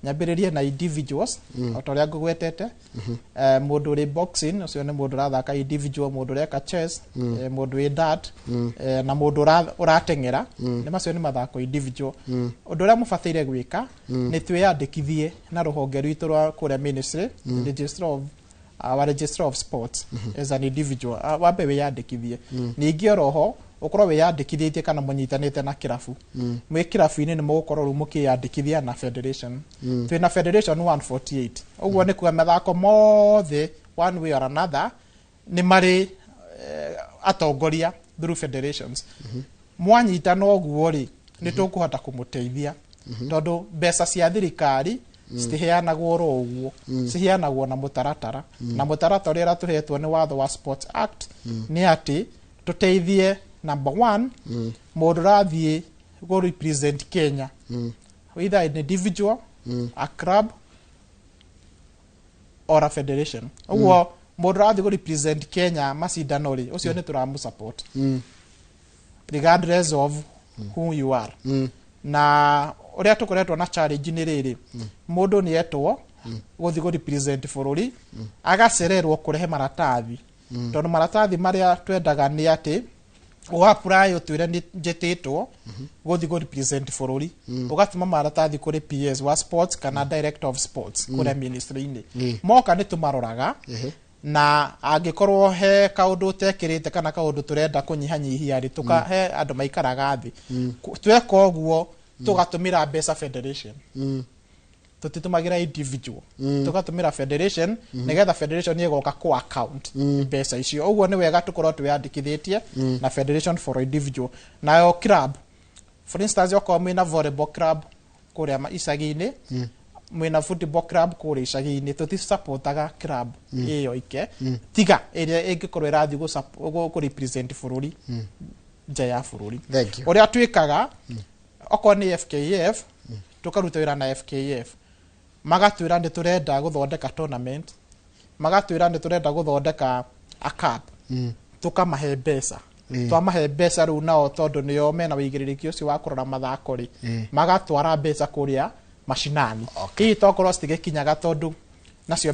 nyambiririe na individuals otoria ngugwetete mundu uri boxing ucio ni mundu rathaka individual, mundu reka chess, mundu wi dart na mundu uratengera ni macio ni mathako individual. Undu ria mubatire gwika ni twiyandikithie na ruhonge rwitu rwa kuria ministry Registrar of Sports as an individual wambe wiyandikithie. Ningi oroho ukorwo wiyandikithietie kana munyitanite na kirabu mwi kirabu-ini ni mugukorwo ru mukiyandikithia na federation. Twina federation 148 uguo ni kuga mathako mothe one way or another ni mari atongoria through federations. Mwanyitana uguo ri ni tukuhota kumuteithia tondu mbeca cia thirikari citiheanagwo ro uguo, ciheanagwo na mutaratara na mutaratara ira tuhetwo ni watho wa Sports Act ni ati tuteithie number 1 mundu rathie go represent Kenya either an individual, a club or a federation. Uguo mundu rathie go represent Kenya macindano ri ucio ni turamu support regardless of who you are. Na uria tukoretwo na challenge ni riri mundu ni etwo guthi go represent bururi agacererwo kurehe maratathi tondu maratathi maria twendaga ni ati apply utwire ni njititwo guthi go represent bururi ugatuma maratathi kuri PS wa sports kana director of sports kuri ministry-ini moka ni tumaroraga na angikorwo he kaundu tekirite kana kaundu turenda kunyihanyihia ri tukahe andu maikaraga thi tweka uguo tugatumira mbeca federation tutitumagira individual tugatumira federation nigetha federation yegoka ku account mbeca icio. Uguo ni wega tukorwo twiyandikithitie na federation for individual. Nayo club for instance yoko mwina volleyball club kuria icagi-ini mwina football club kuria icagi-ini tutisupportaga club iyo ike tiga iria ingikorwo irathi go represent bururi nja ya bururi. Uria twikaga oko ni FKF tukaruta wira na FKF magatwira ndi turenda guthondeka tournament, magatwira ndi turenda guthondeka a cup tukamahe mbeca twamahe mbeca riu nao tondu nio mena wigiririki ucio wa kurora mathako ri magatwara mbeca kuria mashinani. Hii tokorwo citigekinyaga tondu nacio